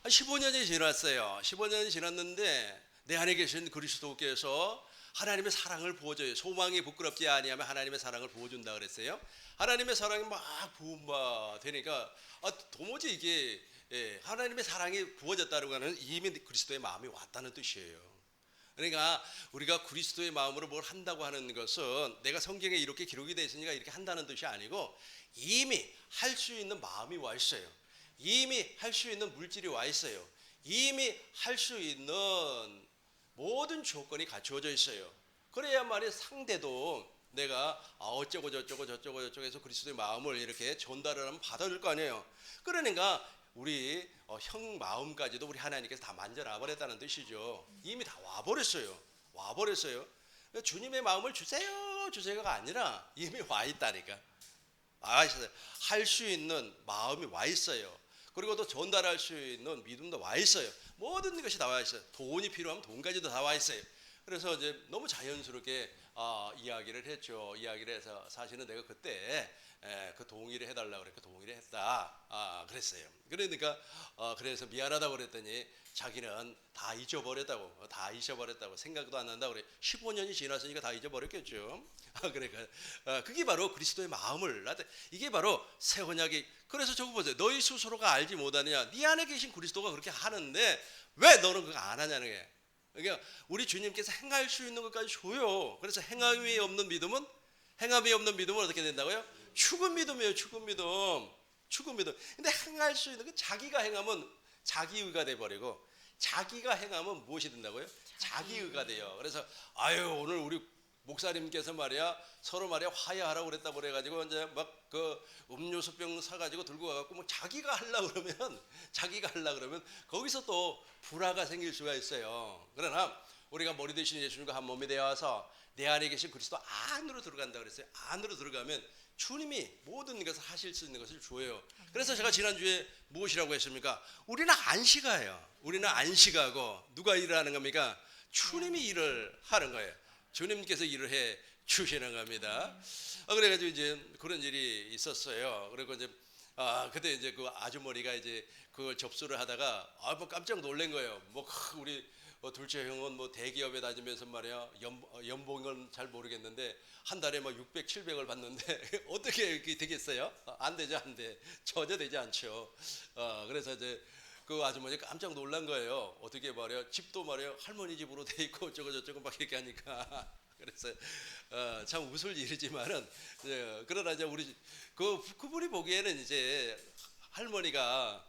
한 15년이 지났어요. 15년이 지났는데 내 안에 계신 그리스도께서 하나님의 사랑을 부어줘요. 소망이 부끄럽지 아니하면 하나님의 사랑을 부어준다 그랬어요. 하나님의 사랑이 막 부음바 되니까 도무지 이게 하나님의 사랑이 부어졌다는 것은 이미 그리스도의 마음이 왔다는 뜻이에요. 그러니까 우리가 그리스도의 마음으로 뭘 한다고 하는 것은 내가 성경에 이렇게 기록이 되어 있으니까 이렇게 한다는 뜻이 아니고 이미 할 수 있는 마음이 와 있어요. 이미 할 수 있는 물질이 와 있어요. 이미 할 수 있는 모든 조건이 갖추어져 있어요. 그래야만이 상대도 내가 어쩌고 저쩌고 해서 그리스도의 마음을 이렇게 전달을 하면 받아줄 거 아니에요. 그러니까 우리 형 마음까지도 우리 하나님께서 다 만져놔 버렸다는 뜻이죠. 이미 다 와버렸어요. 주님의 마음을 주세요, 주세요가 아니라 이미 와 있다니까. 할 수 있는 마음이 와 있어요. 그리고 또 전달할 수 있는 믿음도 와 있어요. 모든 것이 다 와 있어요. 돈이 필요하면 돈까지도 다 와 있어요. 그래서 이제 너무 자연스럽게 이야기를 했죠. 이야기를 해서 사실은 내가 그때 그 동의를 해달라고 그랬고 동의를 했다. 그랬어요. 그러니까 그래서 미안하다고 그랬더니 자기는 다 잊어버렸다고 생각도 안 난다고 그래. 15년이 지났으니까 다 잊어버렸겠죠. 그러니까 그게 바로 그리스도의 마음을 이게 바로 새 언약이. 그래서 저거 보세요. 너희 스스로가 알지 못하느냐. 네 안에 계신 그리스도가 그렇게 하는데 왜 너는 그거 안 하냐는 거예요. 그러니까 우리 주님께서 행할 수 있는 것까지 줘요. 그래서 행함이 없는 믿음은 어떻게 된다고요? 죽은 믿음이에요. 죽은 믿음. 근데 행할 수 있는 건 자기가 행하면 자기의가 돼 버리고 자기가 행하면 무엇이 된다고요? 자기의가 돼요. 그래서 오늘 우리 목사님께서 말이야 서로 말이야 화해하라고 그랬다고 그래가지고 이제 막 그 음료수병 사가지고 들고 가갖고 뭐 자기가 하려 그러면 거기서 또 불화가 생길 수가 있어요. 그러나 우리가 머리 대신 예수님과 한 몸이 되어서 내 안에 계신 그리스도 안으로 들어간다 그랬어요. 안으로 들어가면 주님이 모든 것을 하실 수 있는 것을 줘요. 그래서 제가 지난주에 무엇이라고 했습니까? 우리는 안식하예요. 우리는 안식하고 누가 일을 하는 겁니까? 주님이 일을 하는 거예요. 주님께서 일을 해 주시는 겁니다. 그래가지고 이제 그런 일이 있었어요. 그리고 이제 그때 이제 그 아주머니가 이제 그걸 접수를 하다가 뭐 깜짝 놀란 거예요. 뭐 우리 둘째 형은 뭐 대기업에 다니면서 말이야 연봉은 잘 모르겠는데 한 달에 뭐 600, 700을 받는데 어떻게 이렇게 되겠어요? 안 되죠, 안 돼. 전혀 되지 않죠. 그래서 이제 그 아주머니 깜짝 놀란 거예요. 어떻게 말이야 집도 말이야 할머니 집으로 돼 있고 저거 막 이렇게 하니까. 그래서 참 웃을 일이지만은 그러나 이제 우리 그분이 보기에는 이제 할머니가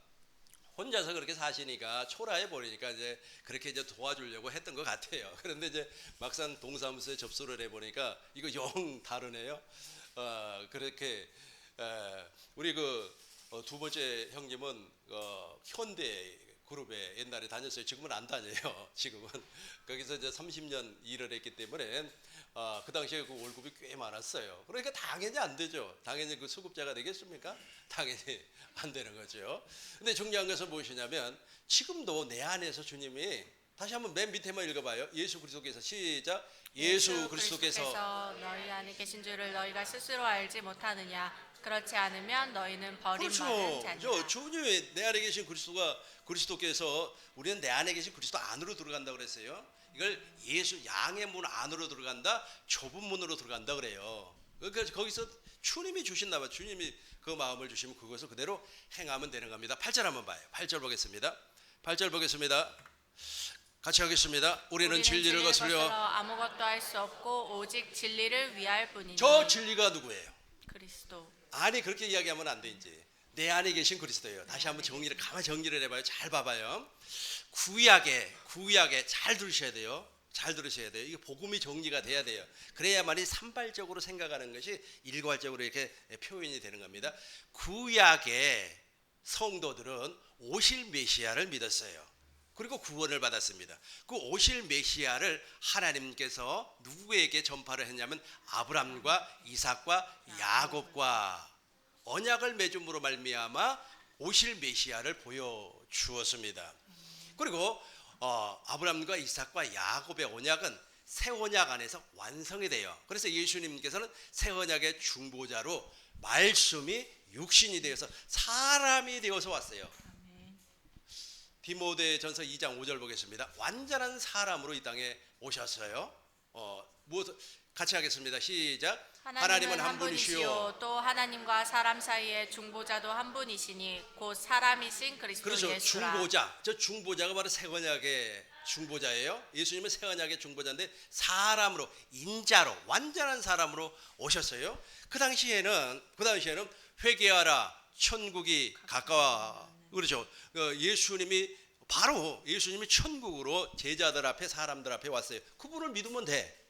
혼자서 그렇게 사시니까 초라해 보이니까 이제 그렇게 이제 도와주려고 했던 것 같아요. 그런데 이제 막상 동사무소에 접수를 해 보니까 이거 영 다르네요. 그렇게 우리 두 번째 형님은 현대 그룹에 옛날에 다녔어요. 지금은 안 다녀요. 지금은 거기서 이제 30년 일을 했기 때문에 그 당시에 그 월급이 꽤 많았어요. 그러니까 당연히 안 되죠. 당연히 그 수급자가 되겠습니까? 당연히 안 되는 거죠. 근데 중요한 것은 무엇이냐면 지금도 내 안에서 주님이 다시 한번 맨 밑에만 읽어봐요. 예수 그리스도께서 시작. 예수 그리스도께서 너희 안에 계신 줄을 너희가 스스로 알지 못하느냐. 그렇지 않으면 너희는 버림받은 자니라. 그렇죠. 주님이 내 안에 계신 그리스도께서 우리는 내 안에 계신 그리스도 안으로 들어간다 그랬어요. 이걸 예수 양의 문 안으로 들어간다, 좁은 문으로 들어간다 그래요. 그러니까 거기서 주님이 주신다 봐. 주님이 그 마음을 주시면 그것을 그대로 행하면 되는 겁니다. 8절 한번 봐요. 8절 보겠습니다. 8절 보겠습니다. 같이 하겠습니다. 우리는 진리를 거스려 아무것도 할 수 없고 오직 진리를 위할 뿐이니. 저 진리가 누구예요? 그리스도. 아니 그렇게 이야기하면 안 돼. 이제 내 안에 계신 그리스도예요. 다시 한번 가만 정리를 해봐요. 잘 봐봐요. 구약에 잘 들으셔야 돼요. 잘 들으셔야 돼요. 이게 복음이 정리가 돼야 돼요. 그래야만이 산발적으로 생각하는 것이 일괄적으로 이렇게 표현이 되는 겁니다. 구약의 성도들은 오실 메시아를 믿었어요. 그리고 구원을 받았습니다. 그 오실 메시아를 하나님께서 누구에게 전파를 했냐면 아브람과 이삭과 야곱과 언약을 맺음으로 말미암아 오실 메시아를 보여주었습니다. 그리고 아브람과 이삭과 야곱의 언약은 새 언약 안에서 완성이 돼요. 그래서 예수님께서는 새 언약의 중보자로 말씀이 육신이 되어서 사람이 되어서 왔어요. 디모데전서 2장 5절 보겠습니다. 완전한 사람으로 이 땅에 오셨어요. 같이 하겠습니다. 시작. 하나님은 한 분이시요 또 하나님과 사람 사이의 중보자도 한 분이시니 곧 사람이신 그리스도 그렇죠. 예수라. 중보자. 저 중보자가 바로 새 언약의 중보자예요. 예수님은 새 언약의 중보자인데 사람으로 인자로 완전한 사람으로 오셨어요. 그 당시에는 회개하라 천국이 가까워. 그렇죠. 예수님이 천국으로 제자들 앞에 사람들 앞에 왔어요. 그분을 믿으면 돼.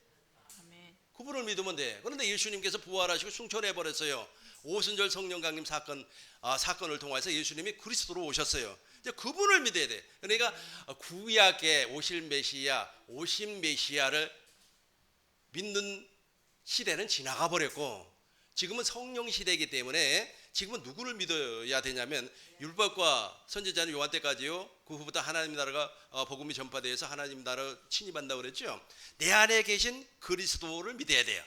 그분을 믿으면 돼. 그런데 예수님께서 부활하시고 승천해 버렸어요. 오순절 성령 강림 사건을 통해서 예수님이 그리스도로 오셨어요. 이제 그분을 믿어야 돼. 그러니까 구약에 오신 메시아를 믿는 시대는 지나가 버렸고 지금은 성령 시대이기 때문에 지금은 누구를 믿어야 되냐면 율법과 선지자는 요한 때까지요. 그 후부터 하나님 나라가 복음이 전파되어서 하나님 나라 침입한다고 그랬죠. 내 안에 계신 그리스도를 믿어야 돼요.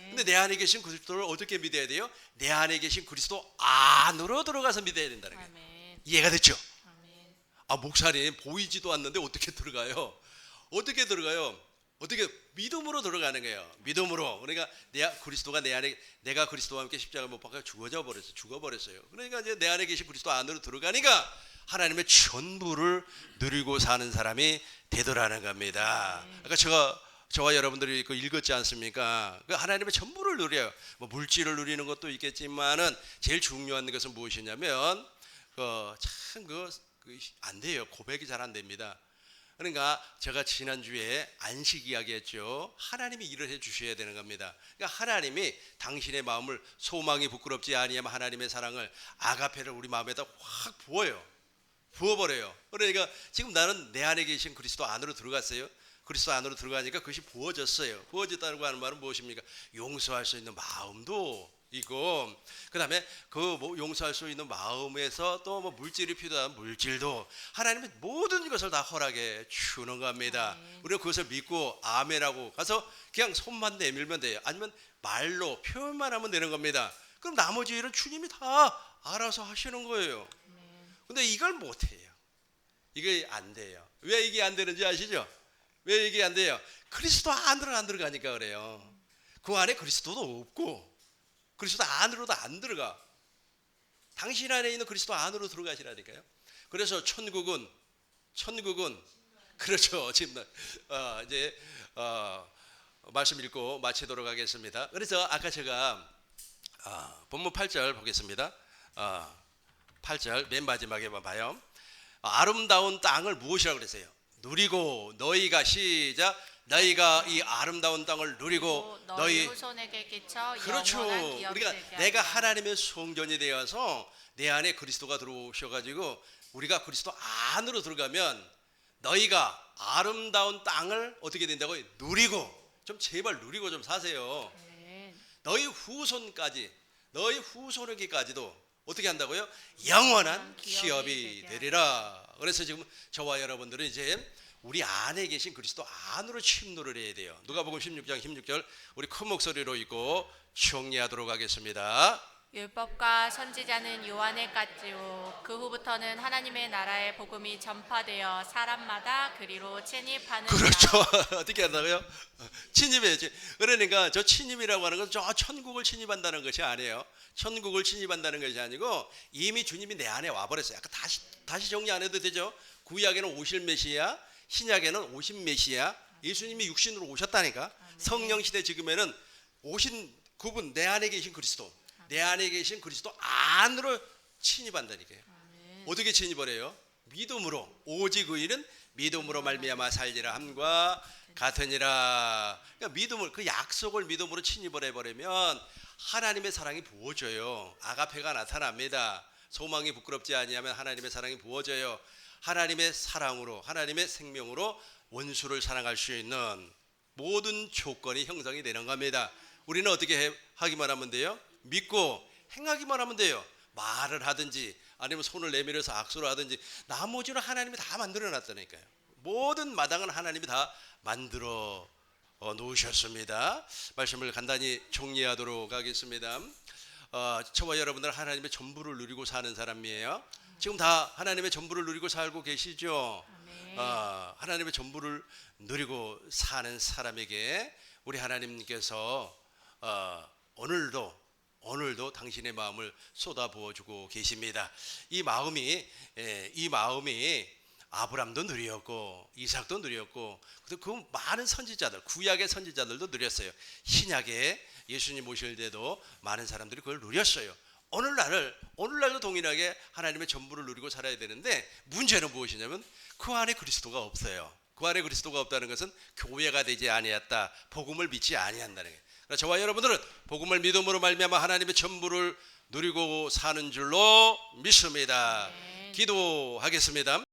근데 내 안에 계신 그리스도를 어떻게 믿어야 돼요? 내 안에 계신 그리스도 안으로 들어가서 믿어야 된다는 거예요. 아멘. 이해가 됐죠? 아멘. 아, 목사님 보이지도 않는데 어떻게 들어가요? 어떻게 들어가요? 어떻게 믿음으로 들어가는 거예요. 믿음으로. 그러니까 그리스도가 내 안에, 내가 그리스도와 함께 십자가 못 박혀 죽어버렸어요. 그러니까 이제 내 안에 계신 그리스도 안으로 들어가니까 하나님의 전부를 누리고 사는 사람이 되더라는 겁니다. 아까 저와 여러분들이 그 읽었지 않습니까? 그 하나님의 전부를 누려요. 뭐 물질을 누리는 것도 있겠지만은 제일 중요한 것은 무엇이냐면 참 안 돼요. 고백이 잘 안 됩니다. 그러니까 제가 지난주에 안식 이야기했죠. 하나님이 일을 해주셔야 되는 겁니다. 그러니까 하나님이 당신의 마음을 소망이 부끄럽지 아니하면 하나님의 사랑을 아가페를 우리 마음에다 확 부어버려요. 그러니까 지금 나는 내 안에 계신 그리스도 안으로 들어갔어요. 그리스도 안으로 들어가니까 그것이 부어졌어요. 부어졌다고 하는 말은 무엇입니까? 용서할 수 있는 마음도 있고, 그 다음에 용서할 수 있는 마음에서 또 물질이 필요한 물질도 하나님은 모든 것을 다 허락해 주는 겁니다. 우리가 그것을 믿고 아멘하고 가서 그냥 손만 내밀면 돼요. 아니면 말로 표현만 하면 되는 겁니다. 그럼 나머지 일은 주님이 다 알아서 하시는 거예요. 근데 이걸 못해요. 이게 안 돼요. 왜 이게 안 되는지 아시죠? 왜 이게 안 돼요? 그리스도 안으로 안 들어가니까 그래요. 그 안에 그리스도도 없고 그리스도 안으로도 안 들어가. 당신 안에 있는 그리스도 안으로 들어가시라니까요. 그래서 천국은 그렇죠. 지금 이제 말씀 읽고 마치도록 하겠습니다. 그래서 아까 제가 본문 8절 보겠습니다. 8절 맨 마지막에 봐요. 아름다운 땅을 무엇이라고 그랬어요? 누리고 너희가 시작. 너희가 이 아름다운 땅을 누리고 너희 후손에게 끼쳐 그렇죠. 영원한 기업이 우리가 되게 내가 하리라. 하나님의 성전이 되어서 내 안에 그리스도가 들어오셔가지고 우리가 그리스도 안으로 들어가면 너희가 아름다운 땅을 어떻게 된다고 누리고 좀 제발 누리고 좀 사세요. 아멘. 너희 후손에게까지도 어떻게 한다고요? 영원한 기업이 되리라. 그래서 지금 저와 여러분들은 이제 우리 안에 계신 그리스도 안으로 침노를 해야 돼요. 누가복음 16장 16절 우리 큰 목소리로 읽고 정리하도록 하겠습니다. 율법과 선지자는 요한에까지요. 그 후부터는 하나님의 나라의 복음이 전파되어 사람마다 그리로 침입하는 그렇죠. 어떻게 한다고요? 침입해야지. 그러니까 저 침입이라고 하는 건 저 천국을 침입한다는 것이 아니에요. 천국을 침입한다는 것이 아니고 이미 주님이 내 안에 와버렸어요. 아까 다시 정리 안 해도 되죠? 구약에는 오실 메시아, 신약에는 오신 메시아, 예수님이 육신으로 오셨다니까. 성령 시대 지금에는 오신 그분 내 안에 계신 그리스도, 내 안에 계신 그리스도 안으로 침입한다니까요. 어떻게 침입을 해요? 믿음으로. 오직 의인은 믿음으로 말미암아 살리라 함과 같으니라. 그러니까 믿음을, 그 약속을 믿음으로 침입을 해버리면 하나님의 사랑이 부어져요. 아가페가 나타납니다. 소망이 부끄럽지 아니하면 하나님의 사랑이 부어져요. 하나님의 사랑으로, 하나님의 생명으로 원수를 사랑할 수 있는 모든 조건이 형성이 되는 겁니다. 우리는 어떻게 하기만 하면 돼요? 믿고 행하기만 하면 돼요. 말을 하든지 아니면 손을 내밀어서 악수를 하든지 나머지는 하나님이 다 만들어 놨다니까요. 모든 마당은 하나님이 다 만들어 놓으셨습니다. 말씀을 간단히 정리하도록 하겠습니다. 저와 여러분들은 하나님의 전부를 누리고 사는 사람이에요. 지금 다 하나님의 전부를 누리고 살고 계시죠? 하나님의 전부를 누리고 사는 사람에게 우리 하나님께서 오늘도 당신의 마음을 쏟아부어주고 계십니다. 이 마음이 아브람도 누렸고 이삭도 누렸고 그 많은 선지자들, 구약의 선지자들도 누렸어요. 신약에 예수님 오실 때도 많은 사람들이 그걸 누렸어요. 오늘날도 동일하게 하나님의 전부를 누리고 살아야 되는데 문제는 무엇이냐면 그 안에 그리스도가 없어요. 그 안에 그리스도가 없다는 것은 교회가 되지 아니했다, 복음을 믿지 아니한다는 거예요. 그래서 저와 여러분들은 복음을 믿음으로 말미암아 하나님의 전부를 누리고 사는 줄로 믿습니다. 기도하겠습니다.